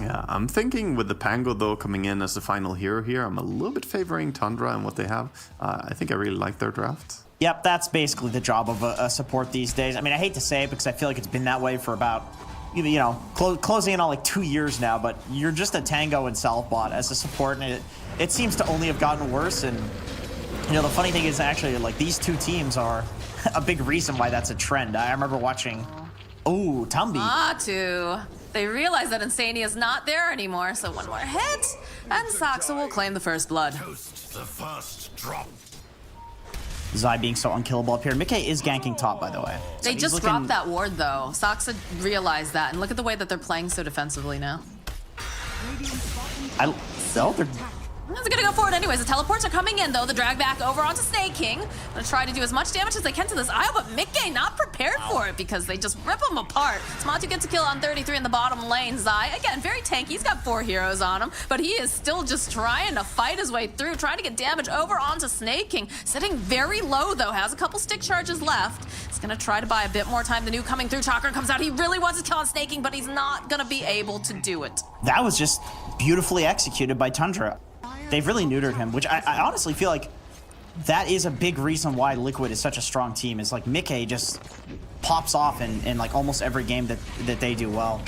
Yeah, I'm thinking with the Pango though coming in as the final hero here, I'm a little bit favoring Tundra and what they have. I think I really like their draft. Yep, that's basically the job of a support these days. I mean, I hate to say it because I feel like it's been that way for about, you know, closing in on like 2 years now, but you're just a tango and self bot as a support, and it seems to only have gotten worse. And, you know, the funny thing is actually, like, these two teams are a big reason why that's a trend. I remember watching, oh, Tumby. Matu. They realize that Insania is not there anymore, so one more hit, and Saxa will claim the first blood. Toast the first drop. Zai being so unkillable up here. Mickey is ganking top, by the way. So They just dropped that ward, though. Saxa realized that, and look at the way that they're playing so defensively now. They're... They're gonna go for it anyways. The teleports are coming in, though. The drag back over onto Snake King. Gonna try to do as much damage as they can to this Io, but Mickey not prepared for it because they just rip him apart. Smatu gets a kill on 33 in the bottom lane. Zai, again, very tanky. He's got 4 heroes on him, but he is still just trying to fight his way through, trying to get damage over onto Snake King. Sitting very low, though. Has a couple stick charges left. He's gonna try to buy a bit more time. The new coming through Chakra comes out. He really wants to kill on Snake King, but he's not gonna be able to do it. That was just beautifully executed by Tundra. They've really neutered him, which I honestly feel like that is a big reason why Liquid is such a strong team. Is like Mickey just pops off in like almost every game that they do well.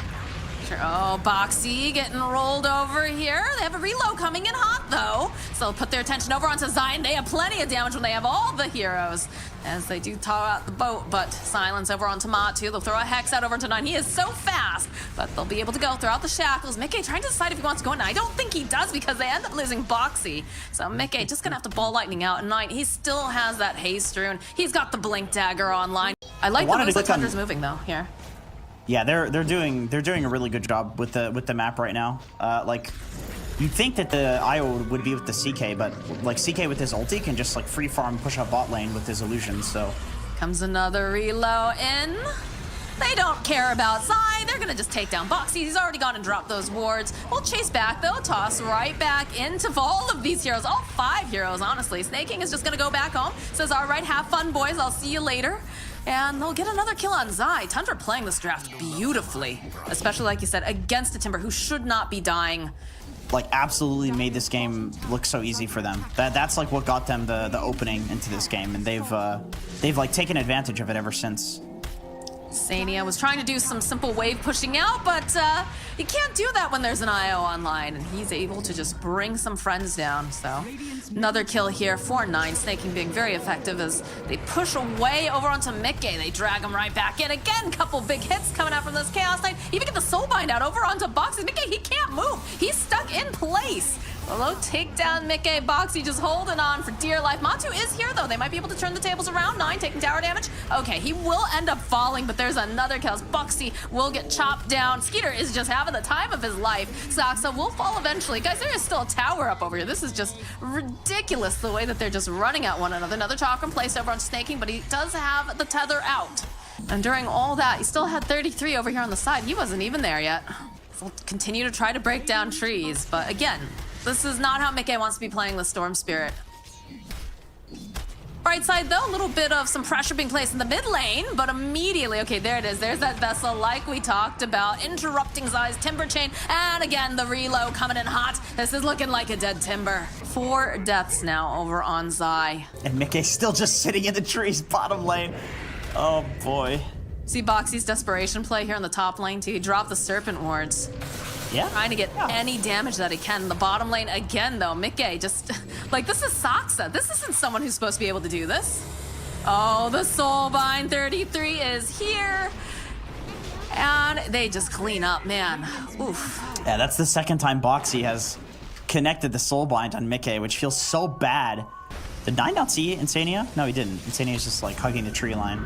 Sure. Oh, Boxy getting rolled over here. They have a reload coming in hot, though. So they'll put their attention over onto Zion. They have plenty of damage when they have all the heroes, as they do thaw out the boat. But silence over onto Matu. They'll throw a Hex out over to 9. He is so fast, but they'll be able to go throughout the shackles. Mickey trying to decide if he wants to go in. I don't think he does because they end up losing Boxy. So Mickey just gonna have to ball lightning out. And 9, he still has that haste rune. He's got the blink dagger online. I like the moves that Tundra's moving, though, here. Yeah, they're doing a really good job with the map right now. Like, you'd think that the IO would be with the CK, but like CK with his ulti can just like free farm, push up bot lane with his illusions. So comes another reload in. They don't care about Zai. They're gonna just take down Boxy. He's already gone and dropped those wards. We'll chase back though. Toss right back into all of these heroes. All 5 heroes, honestly. Snake King is just gonna go back home. Says, all right, have fun, boys. I'll see you later. And they'll get another kill on Zai. Tundra playing this draft beautifully, especially like you said, against a Timber who should not be dying. Like, absolutely made this game look so easy for them. That's like what got them the opening into this game, and they've like taken advantage of it ever since. Sania was trying to do some simple wave pushing out, but you can't do that when there's an IO online, and he's able to just bring some friends down. So another kill here for 9. Snake King being very effective as they push away over onto Mickey. They drag him right back in. Again, couple big hits coming out from this Chaos Knight. Even get the Soulbind out over onto Boxy. Mickey, he can't move. He's stuck in place. Low takedown, Mickey. Boxy just holding on for dear life. Matu is here, though. They might be able to turn the tables around. 9 taking tower damage. Okay, he will end up falling, but there's another kill. Boxy will get chopped down. Skeeter is just having the time of his life. Saxa will fall eventually. Guys, there is still a tower up over here. This is just ridiculous, the way that they're just running at one another. Another chakram placed over on Snake King, but he does have the tether out. And during all that, he still had 33 over here on the side. He wasn't even there yet. He'll continue to try to break down trees, but again, this is not how Mickey wants to be playing the Storm Spirit. Right side, though, a little bit of some pressure being placed in the mid lane, but immediately, okay, there it is. There's that vessel like we talked about, interrupting Zai's Timber Chain, and again, the reload coming in hot. This is looking like a dead Timber. 4 deaths now over on Zai. And Mickey's still just sitting in the trees bottom lane. Oh, boy. See Boxy's desperation play here in the top lane, too. He dropped the Serpent Wards. Yeah. Trying to get any damage that he can. The bottom lane again, though. Mickey just, like, this is Saxa. This isn't someone who's supposed to be able to do this. Oh, the Soulbind 33 is here. And they just clean up, man. Oof. Yeah, that's the second time Boxy has connected the Soulbind on Mickey, which feels so bad. Did 9 not see Insania? No, he didn't. Insania's just, like, hugging the tree line.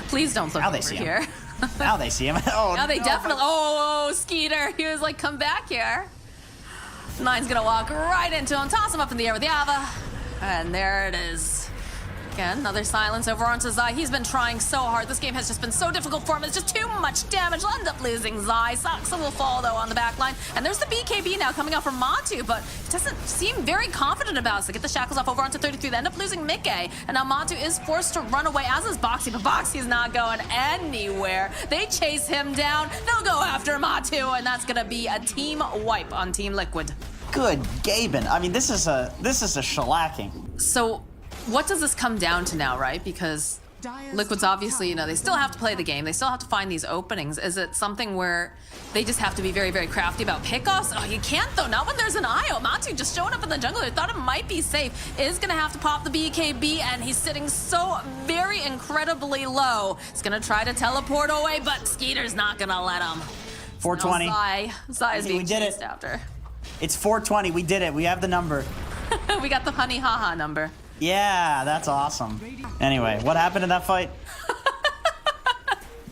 Please don't look over here. Now they see him. Oh, now they definitely. Oh, Skeeter. He was like, come back here. 9's gonna walk right into him, toss him up in the air with the Ava. And there it is. Again, another silence over onto Zai. He's been trying so hard. This game has just been so difficult for him. It's just too much damage. He'll end up losing Zai. Saksa will fall, though, on the back line. And there's the BKB now coming out from Matu, but he doesn't seem very confident about it. So get the shackles off over onto 33. They end up losing Mickey. And now Matu is forced to run away, as is Boxy, but Boxy's not going anywhere. They chase him down. They'll go after Matu, and that's going to be a team wipe on Team Liquid. Good Gaben. I mean, this is a shellacking. So what does this come down to now, right? Because Liquid's obviously, they still have to play the game. They still have to find these openings. Is it something where they just have to be very, very crafty about pickoffs? Oh, you can't, though. Not when there's an IO. Matu just showing up in the jungle. They thought it might be safe. Is going to have to pop the BKB, and he's sitting so very incredibly low. He's going to try to teleport away, but Skeeter's not going to let him. 420. Zai is being we did chased it. after. It's 420. We did it. We have the number. We got the honey haha number. Yeah, that's awesome. Anyway, what happened in that fight?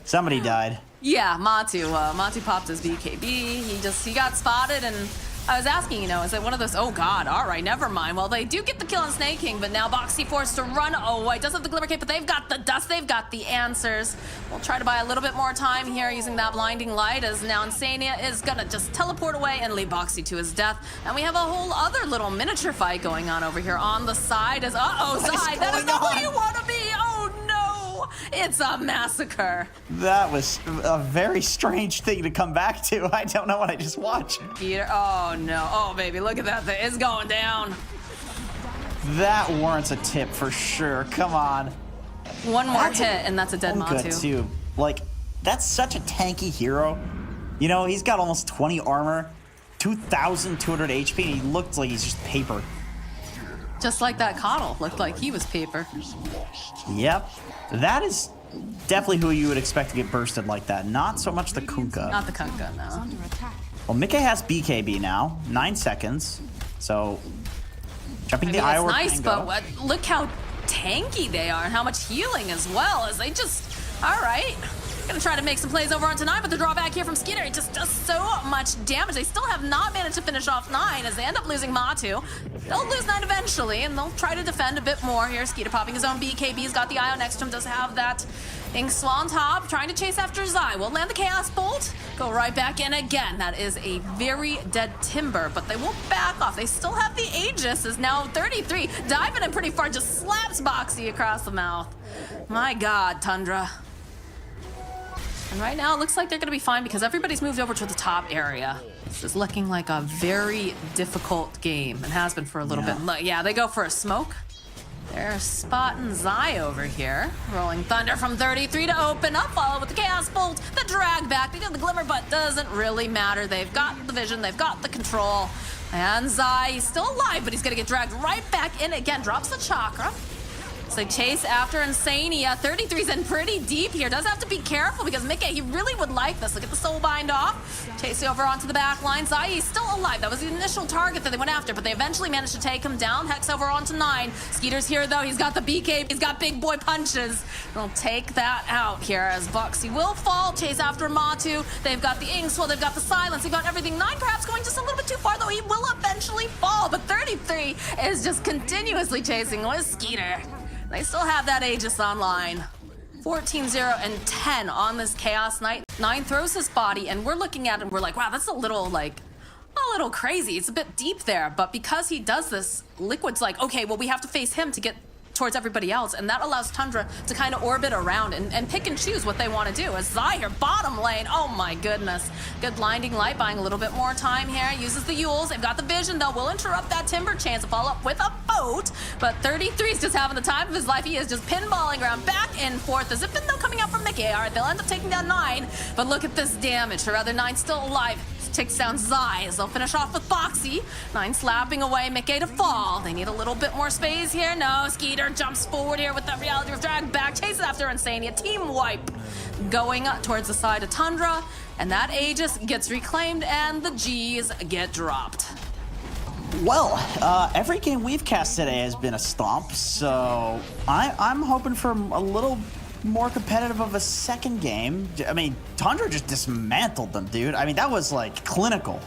Somebody died. Yeah, Matu. Matu popped his BKB. He got spotted, and I was asking, is it one of those, oh god, all right, never mind. Well, they do get the kill on Snake King, but now Boxy forced to run away. Does have the Glimmer Cape, but they've got the dust, they've got the answers. We'll try to buy a little bit more time here using that blinding light, as now Insania is gonna just teleport away and leave Boxy to his death. And we have a whole other little miniature fight going on over here on the side as, Zai, that is not where you want to be. Oh no, it's a massacre. That was a very strange thing to come back to. I don't know what I just watched. Peter, oh no, oh baby, look at that, it's going down. That warrants a tip for sure. Come on. One more hit, and that's a dead Good Matu. too. Like, that's such a tanky hero. He's got almost 20 armor, 2,200 HP, and he looked like he's just paper. Just like that Coddle, looked like he was paper. Yep. That is definitely who you would expect to get bursted like that. Not so much the Kunkka. Not the Kunkka, no. Well, Mickey has BKB now, 9 seconds. So, jumping the It's Iowa nice, Tango. but look how tanky they are and how much healing as well, as they just, all right. Gonna try to make some plays over on tonight, but the drawback here from Skeeter, it just does so much damage. They still have not managed to finish off 9 as they end up losing Matu. They'll lose 9 eventually, and they'll try to defend a bit more here. Skeeter popping his own BKB. He's got the IO next to him, does have that Ink Swan top, trying to chase after Zai. Will land the Chaos Bolt, go right back in again. That is a very dead Timber, but they won't back off. They still have the Aegis, is now 33, diving in pretty far, just slaps Boxy across the mouth. My God, Tundra. And right now, it looks like they're going to be fine because everybody's moved over to the top area. This is looking like a very difficult game and has been for a little bit. Look, yeah, they go for a smoke. They're spotting Zai over here. Rolling Thunder from 33 to open up, follow with the Chaos Bolt, the drag back. They get the Glimmer, but doesn't really matter. They've got the vision, they've got the control. And Zai, he's still alive, but he's going to get dragged right back in again. Drops the Chakra. So they chase after Insania. 33's in pretty deep here. Does have to be careful because Mickey, he really would like this. Look at the soul bind off. Chasing over onto the back line. Zai, he's still alive. That was the initial target that they went after, but they eventually managed to take him down. Hex over onto 9. Skeeter's here though. He's got the BK. He's got big boy punches. They'll take that out here as Boxy will fall. Chase after Matu. They've got the Inkswell. They've got the Silence. They've got everything. 9 perhaps going just a little bit too far though. He will eventually fall, but 33 is just continuously chasing with Skeeter. They still have that Aegis online. 14-0 and 10 on this Chaos Knight. 9 throws his body, and we're looking at him, we're like, wow, that's a little crazy. It's a bit deep there, but because he does this, Liquid's like, okay, well, we have to face him to get towards everybody else, and that allows Tundra to kind of orbit around and pick and choose what they want to do. As Zai here, bottom lane, oh my goodness. Good blinding light, buying a little bit more time here. Uses the Yules, they've got the vision though. Will interrupt that Timber chance to follow up with a boat, but 33's just having the time of his life. He is just pinballing around back and forth. The Zippin though coming out from Mickey. All right, they'll end up taking down 9, but look at this damage. Or rather, 9 still alive. Takes down Zai as they'll finish off with Foxy. 9 slapping away Mickey to fall. They need a little bit more space here. No, Skeeter jumps forward here with that reality of drag back. Chases after Insania. Team wipe going towards the side of Tundra. And that Aegis gets reclaimed and the G's get dropped. Well, every game we've cast today has been a stomp, so I'm hoping for a little more competitive of a second game. I mean, Tundra just dismantled them, dude. I mean, that was like clinical.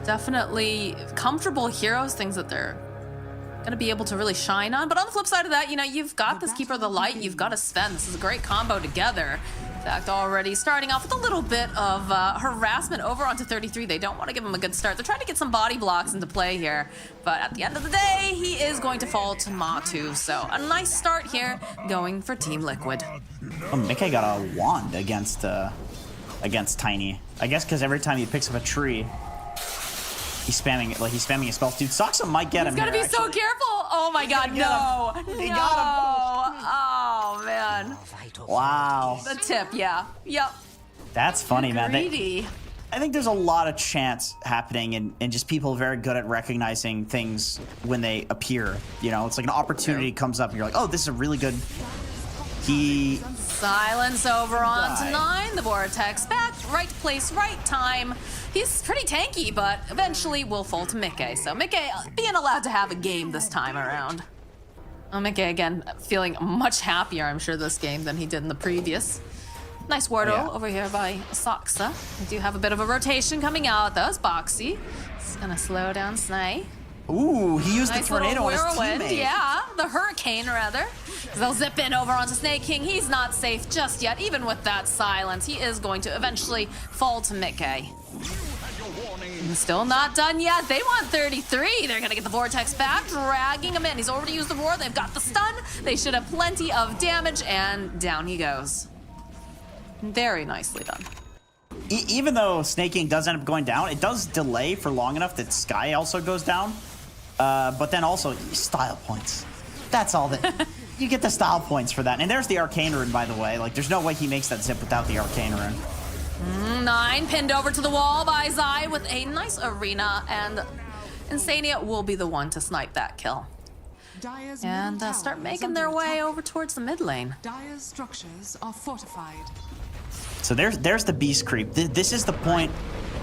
Definitely comfortable heroes, things that they're gonna be able to really shine on. But on the flip side of that, you know, you've got this Keeper of the Light, you've got a Sven. This is a great combo together. In fact, already starting off with a little bit of harassment over onto 33. They don't want to give him a good start. They're trying to get some body blocks into play here. But at the end of the day, he is going to fall to Matu. So a nice start here going for Team Liquid. Oh, Mickey got a wand against Tiny. I guess because every time he picks up a tree, he's spamming it, like he's spamming his spells. Dude, Soxa might get him. He's gotta be so careful. Oh my god, no. He got him. Oh man. Wow. The tip, yeah. Yep. That's funny, man. Greedy. I think there's a lot of chance happening and just people very good at recognizing things when they appear. You know, it's like an opportunity comes up and you're like, oh, this is a really good... Silence over on to 9. The Vortex back. Right place, right time. He's pretty tanky, but eventually will fall to Mickey. So Mickey being allowed to have a game this time around. Oh, Mickey, again, feeling much happier, I'm sure, this game than he did in the previous. Nice Wardle over here by Soxa. We do have a bit of a rotation coming out, though. It's Boxy. It's gonna slow down Snay. Ooh, he used Nice the tornado on his whirlwind, teammate. yeah. The hurricane, rather. They'll zip in over onto Snake King. He's not safe just yet. Even with that silence, he is going to eventually fall to Mickey. Still not done yet. They want 33. They're going to get the Vortex back, dragging him in. He's already used the Roar. They've got the stun. They should have plenty of damage, and down he goes. Very nicely done. Even though Snake King does end up going down, it does delay for long enough that Sky also goes down. But then also, style points. That's all that... You get the style points for that. And there's the Arcane Rune, by the way. Like, there's no way he makes that zip without the Arcane Rune. 9 pinned over to the wall by Zai with a nice arena, and Insania will be the one to snipe that kill. And start making their way over towards the mid lane. Dire's structures are fortified. So there's the Beast Creep. This is the point.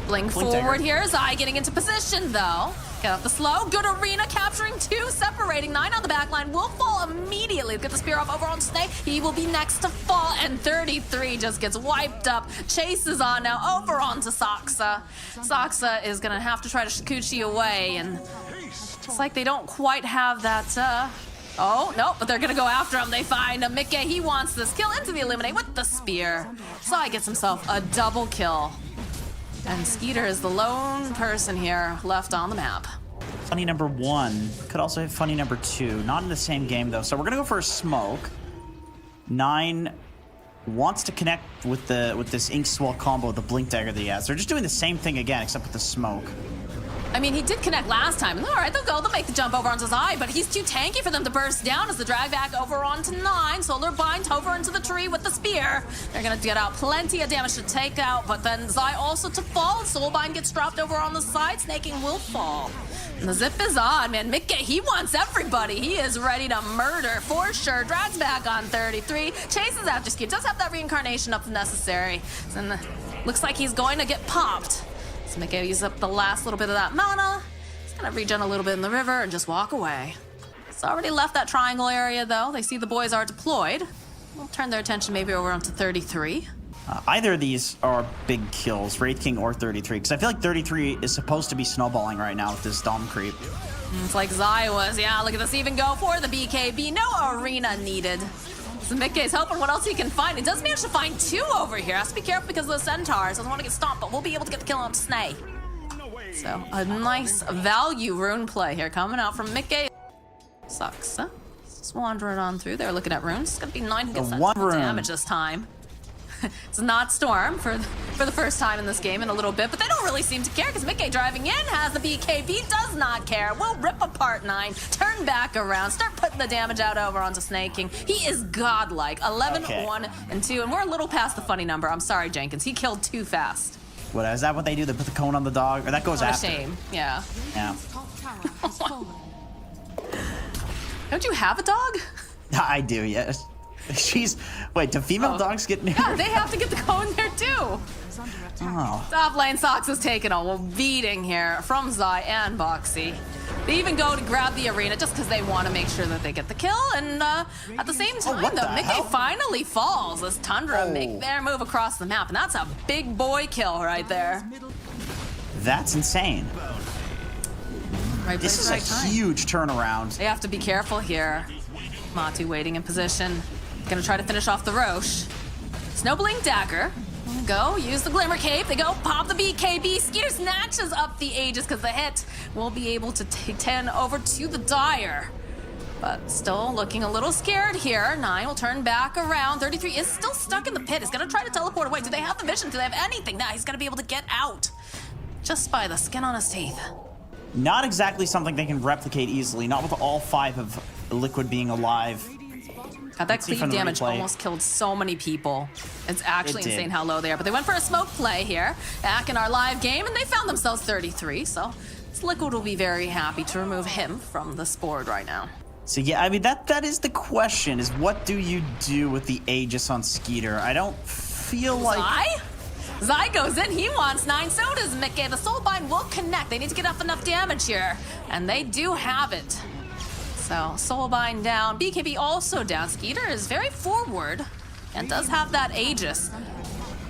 Blink forward here. Zai getting into position, though. Get off the slow. Good arena, capturing 2, separating. 9 on the back line. Will fall immediately. Get the spear off over on Snake. He will be next to fall, and 33 just gets wiped up. Chase is on now over onto Soxa. Soxa is going to have to try to Shikuchi away, and it's like they don't quite have that... Oh, no, but they're going to go after him. They find a Mickey. He wants this kill into the Illuminate with the spear. Zai gets himself a double kill. And Skeeter is the lone person here left on the map. Funny number 1 could also hit funny number 2. Not in the same game, though. So we're going to go for a smoke. 9 wants to connect with this Ink Swell combo, the Blink Dagger that he has. They're just doing the same thing again, except with the smoke. I mean, he did connect last time. All right, they'll go. They'll make the jump over onto Zai, but he's too tanky for them to burst down as the drag back over onto 9. Solar binds over into the tree with the spear. They're going to get out plenty of damage to take out, but then Zai also to fall. Soulbind gets dropped over on the side. Snaking will fall. And the zip is on, man. Mickey, he wants everybody. He is ready to murder for sure. Drags back on 33. Chases after Ski. Does have that reincarnation up if necessary. And looks like he's going to get popped. So Mickey uses up the last little bit of that mana. He's gonna regen a little bit in the river and just walk away. It's already left that triangle area though. They see the boys are deployed. We'll turn their attention maybe over onto 33. Either of these are big kills, Wraith King or 33, because I feel like 33 is supposed to be snowballing right now with this Dom creep. It's like Zai was. Yeah, look at this even go for the BKB. No arena needed. So Mickey's hoping what else he can find. He does manage to find 2 over here. Has to be careful because of the centaurs. Doesn't want to get stomped, but we'll be able to get the kill on Snay. So a nice value rune play here coming out from Mickey. Sucks, huh? Just wandering on through there looking at runes. It's going to be 9 who gets that damage this time. It's not Storm for the first time in this game in a little bit, but they don't really seem to care because Mickey driving in has the BKB, does not care. Will rip apart 9, turn back around, start putting the damage out over onto Snake King. He is godlike. 11, 1, and 2, and we're a little past the funny number. I'm sorry, Jenkins. He killed too fast. What is that? What they do? They put the cone on the dog, or that goes What after. a shame. Yeah. Yeah. Don't you have a dog? I do. Yes. Wait, do female dogs get neutered? Yeah, they have to get the cone there too. Oh. Top lane Sox is taking a beating here from Zai and Boxy. They even go to grab the arena just because they want to make sure that they get the kill. And at the same time, though, Mickey finally falls as Tundra make their move across the map. And that's a big boy kill right there. That's insane. Right This place, is right a time. huge turnaround. They have to be careful here. Matu waiting in position. Gonna try to finish off the Roche. Snowballing Dagger. Go, use the Glimmer Cape. They go, pop the BKB. Skeeter snatches up the Aegis because the hit will be able to take 10 over to the Dire. But still looking a little scared here. 9 will turn back around. 33 is still stuck in the pit. He's gonna try to teleport away. Do they have the vision? Do they have anything? Now he's gonna be able to get out. Just by the skin on his teeth. Not exactly something they can replicate easily, not with all 5 of Liquid being alive. God, that see cleave from the damage replay. almost killed so many people. It's actually It did. insane how low they are. But they went for a smoke play here back in our live game, and they found themselves 33. So Liquid will be very happy to remove him from this board right now. So yeah, I mean, that is the question, is what do you do with the Aegis on Skeeter? I don't feel like... Zai goes in, he wants 9, so does Mickey. The Soulbind will connect. They need to get up enough damage here, and they do have it. So Soulbind down, BKB also down. Skeeter is very forward and does have that Aegis.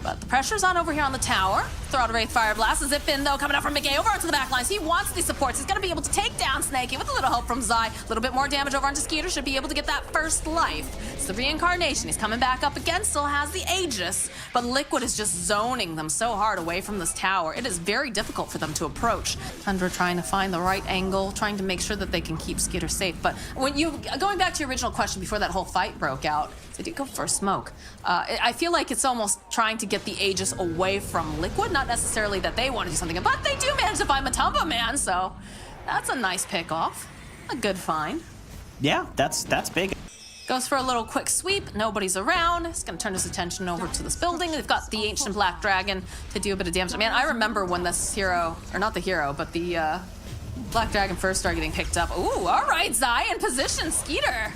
But the pressure's on over here on the tower. Throw out a Wraith Fire Blast. A zip in though, coming out from Mickey over onto the back lines. He wants these supports. He's gonna be able to take down Snakey with a little help from Zai. A little bit more damage over onto Skeeter. Should be able to get that first life. It's the reincarnation. He's coming back up again. Still has the Aegis. But Liquid is just zoning them so hard away from this tower. It is very difficult for them to approach. Tundra trying to find the right angle, trying to make sure that they can keep Skeeter safe. But when you, going back to your original question before that whole fight broke out, they did go for a smoke. I feel like it's almost trying to get the Aegis away from Liquid, not necessarily that they want to do something, but they do manage to find Matumba Man, so that's a nice pick off. A good find. Yeah, that's big. Goes for a little quick sweep, nobody's around. He's gonna turn his attention over to this building. They've got the Ancient Black Dragon to do a bit of damage. Man, I remember when this hero, or not the hero, but the Black Dragon first started getting picked up. Ooh, all right, Zai in position, Skeeter.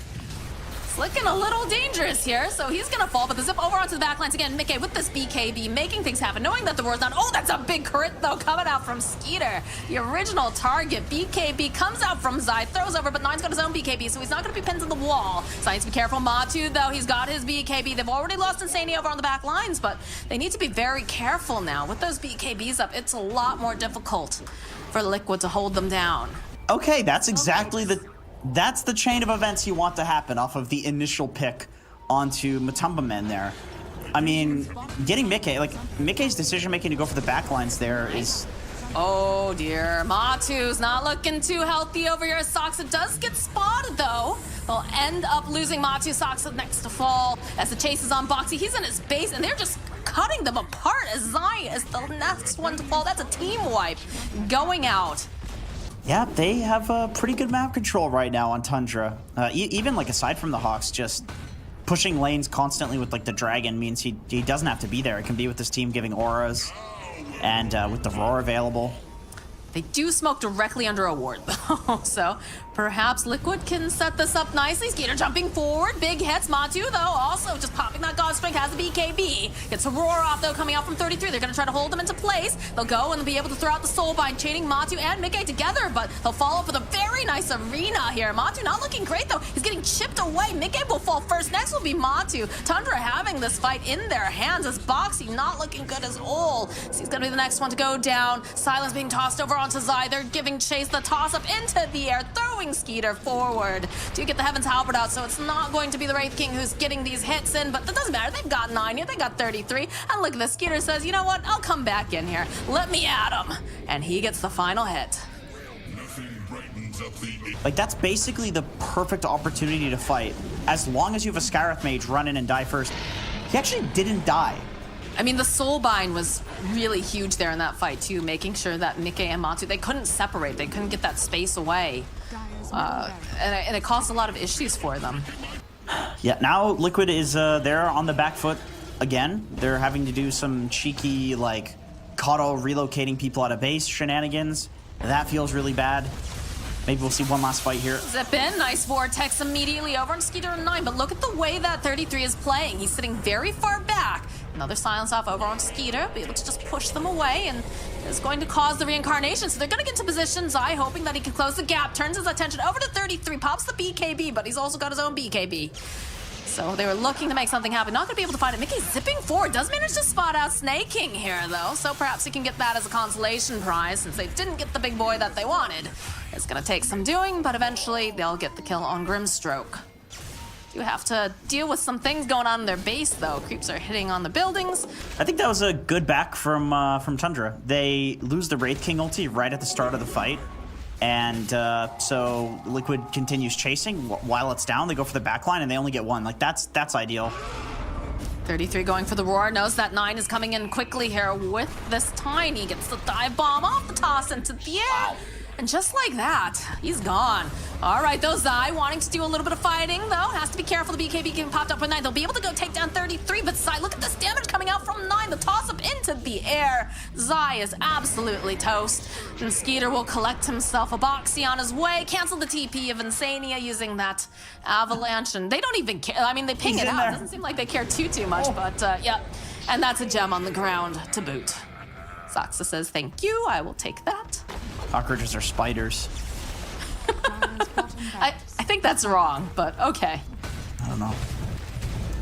It's looking a little dangerous here, so he's gonna fall, but the zip over onto the backlines again. Mickey with this BKB, making things happen, knowing that the roar's down. Oh, that's a big crit, though, coming out from Skeeter. The original target, BKB, comes out from Zai, throws over, but Nine's got his own BKB, so he's not gonna be pinned to the wall. Zai needs to be careful. Matu, though, he's got his BKB. They've already lost Insania over on the back lines, but they need to be very careful now. With those BKBs up, it's a lot more difficult for Liquid to hold them down. Okay, that's exactly that's the chain of events you want to happen off of the initial pick onto Matumba Men there. I mean, getting Mickey, like, Mickey's decision-making to go for the backlines there is... Oh dear, Matu's not looking too healthy over here. Soxa does get spotted though. They'll end up losing Matu. Soxa next to fall as the chase is on Boxy. He's in his base and they're just cutting them apart as Zai is the next one to fall. That's a team wipe going out. Yeah, they have pretty good map control right now on Tundra. Even, like, aside from the Hawks, just pushing lanes constantly with, like, the Dragon means he doesn't have to be there. It can be with his team giving auras and with the Roar available. They do smoke directly under a ward, though, so perhaps Liquid can set this up nicely. Skeeter jumping forward, big hits. Matu, though, also just popping that God Strength, has a BKB. Gets a Roar off, though, coming out from 33. They're going to try to hold them into place. They'll go and they'll be able to throw out the Soulbind, chaining Matu and Mickey together, but they'll follow up with a very nice arena here. Matu not looking great, though. He's getting chipped away. Mickey will fall first. Next will be Matu. Tundra having this fight in their hands as Boxy not looking good as all. So he's going to be the next one to go down. Silence being tossed over onto Zai. They're giving chase, the toss up into the air, throwing Skeeter forward to get the Heaven's Halberd out, so it's not going to be the Wraith King who's getting these hits in, but that doesn't matter. They've got 9 here, they got 33, and look at this. Skeeter says, you know what, I'll come back in here. Let me at him. And he gets the final hit. Like, that's basically the perfect opportunity to fight. As long as you have a Skyreth Mage run in and die first. He actually didn't die. I mean, the Soulbind was really huge there in that fight, too, making sure that Mickey and Matu, they couldn't separate. They couldn't get that space away. And it caused a lot of issues for them. Yeah, now Liquid is there on the back foot again. They're having to do some cheeky, like, Kato relocating people out of base shenanigans. That feels really bad. Maybe we'll see one last fight here. Zip in, nice vortex immediately over on Skeeter and 9, but look at the way that 33 is playing. He's sitting very far back. Another silence off over on Skeeter, be able to just push them away, and is going to cause the reincarnation. So they're going to get into position. Zai hoping that he can close the gap, turns his attention over to 33, pops the BKB, but he's also got his own BKB. So they were looking to make something happen. Not going to be able to find it. Mickey zipping forward. Does manage to spot out Snake King here, though. So perhaps he can get that as a consolation prize since they didn't get the big boy that they wanted. It's going to take some doing, but eventually they'll get the kill on Grimstroke. You have to deal with some things going on in their base, though. Creeps are hitting on the buildings. I think that was a good back from Tundra. They lose the Wraith King ulti right at the start of the fight. And so Liquid continues chasing. While it's down, they go for the backline, and they only get one. Like, that's ideal. 33 going for the roar. Knows that 9 is coming in quickly here with this Tiny. Gets the dive bomb off the toss into the air. Wow. And just like that, he's gone. All right, those Zai wanting to do a little bit of fighting, though. Has to be careful. The BKB getting popped up with 9. They'll be able to go take down 33, but Zai, look at this damage coming out from 9. The toss-up into the air. Zai is absolutely toast. And Skeeter will collect himself a Boxy on his way. Cancel the TP of Insania using that avalanche. And they don't even care. I mean, they ping He's it in out. there. Doesn't seem like they care too much, but yeah. And that's a gem on the ground to boot. Saxa says, thank you. I will take that. Cockroaches are spiders. I think that's wrong, but okay. I don't know.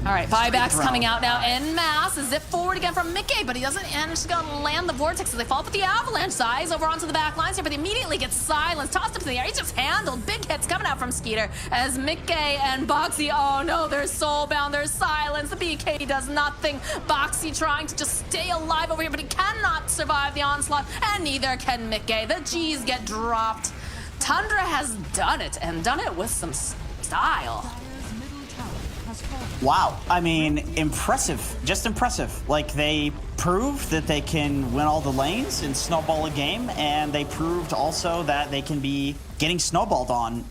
All right, buybacks around. coming out now en masse. A zip forward again from Mickey, but he doesn't manage to go and land the vortex, so they fall with the avalanche. Size over onto the back lines here, but he immediately gets silenced, tossed up to the air. He's just handled. Big hits coming out from Skeeter as Mickey and Boxy, oh no, they're soulbound, they're silenced. The BK does nothing. Boxy trying to just stay alive over here, but he cannot survive the onslaught, and neither can Mickey. The G's get dropped. Tundra has done it, and done it with some style. Wow. I mean, impressive. Just impressive. Like, they proved that they can win all the lanes and snowball a game, and they proved also that they can be getting snowballed on